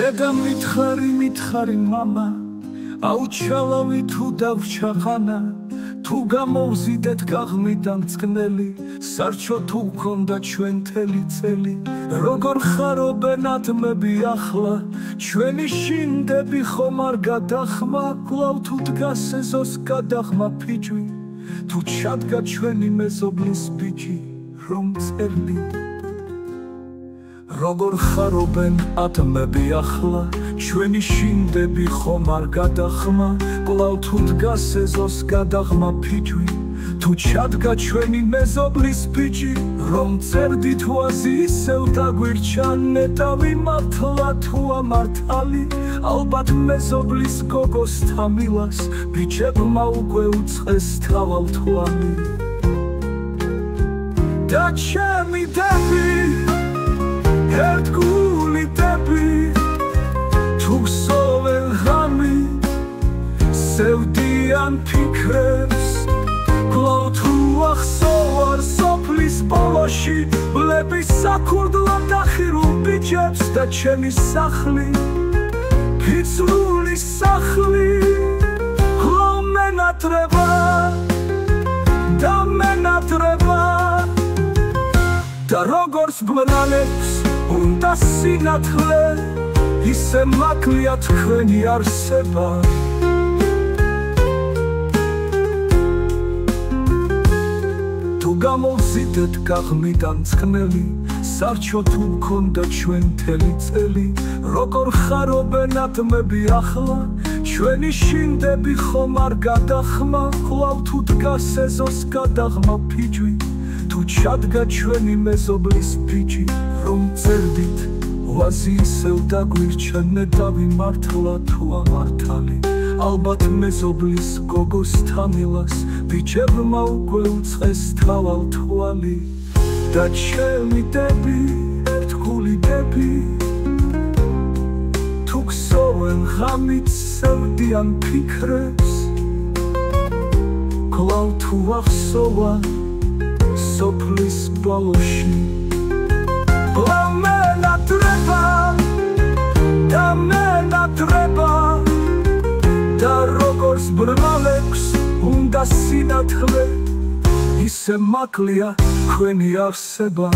დედა მითხარი მამა, აუჩალავი თუ დავჩაღანა, თუ გამოვზიდეთ გაღმიდა მწყნელი, სარჩო თუ გქონდა ჩვენთელი წელი, როგორ ხარო ბენადმები ახლა, ჩვენი შინდები ხომ არ გადახმა, კვლავ თუ დგას ეზოს გადაღმა ფიჭვი, თუ ჩადგა ჩვენი მეზობლის ბიჭი, რომ წერლი. როგორ ხარობენ ატმები ახლა, ჩვენი შინდები ხომ არ გადახმა, კვლავ თუ დგას ეზოს გადაღმა ფიჭვი, თუ ჩადგა ჩვენი მეზობლის ბიჭი, რომ წერდით ვაზი ისევ დაგვირჩა, ნეტავი მართლა თუ ამართალი, ალბათ მეზობლის გოგოს თამილას, ბიჭებმა უკვე უწყეს თავალთვალი. და ჩემი დები, ერთგული დები, თუ გსოვენ ღამი, სევდიან ფიქრებს, კვლავ თუ ახსოვარ სოფლის ბოლოში, ბლების საქურდლად დახირულ ბიჭებს და ჩემი სახლი, ფიცრული სახლი, კვლავ მენატრება და მენატრება. და როგორც ბრალებს უნდა სინათლე, ისე მაკლია თქვენი არსება. თუ გამოვზიდეთ გაღმიდან მწყნელი, სარჩო თუ გქონდა ჩვენთელი წელი, როგორ ხარობენ ატმები ახლა, ჩვენი შინდები ხომ არ გადახმა, კვლავ თუ დგას ეზოს გადაღმა ფიჭვი, თუ ჩადგა ჩვენი მეზობლის ბიჭი, რომ წერდით ვაზი ისევ დაგვირჩა, ნეტავი მართლა თუ ამართალი, ალბათ მეზობლის გოგოს თამილას, ბიჭებმა უკვე უწყეს თავალთვალი. და ჩემი დები, ერთგული დები, თუ გსოვენ ღამით სევდიან ფიქრებს, კვლავ თუ ახსოვარ სოფლის ბოლოში, კვლავ მენატრება და მენატრება. და როგორც ბრმალებს უნდა სინათლე, ისე მაკლია თქვენი არსება.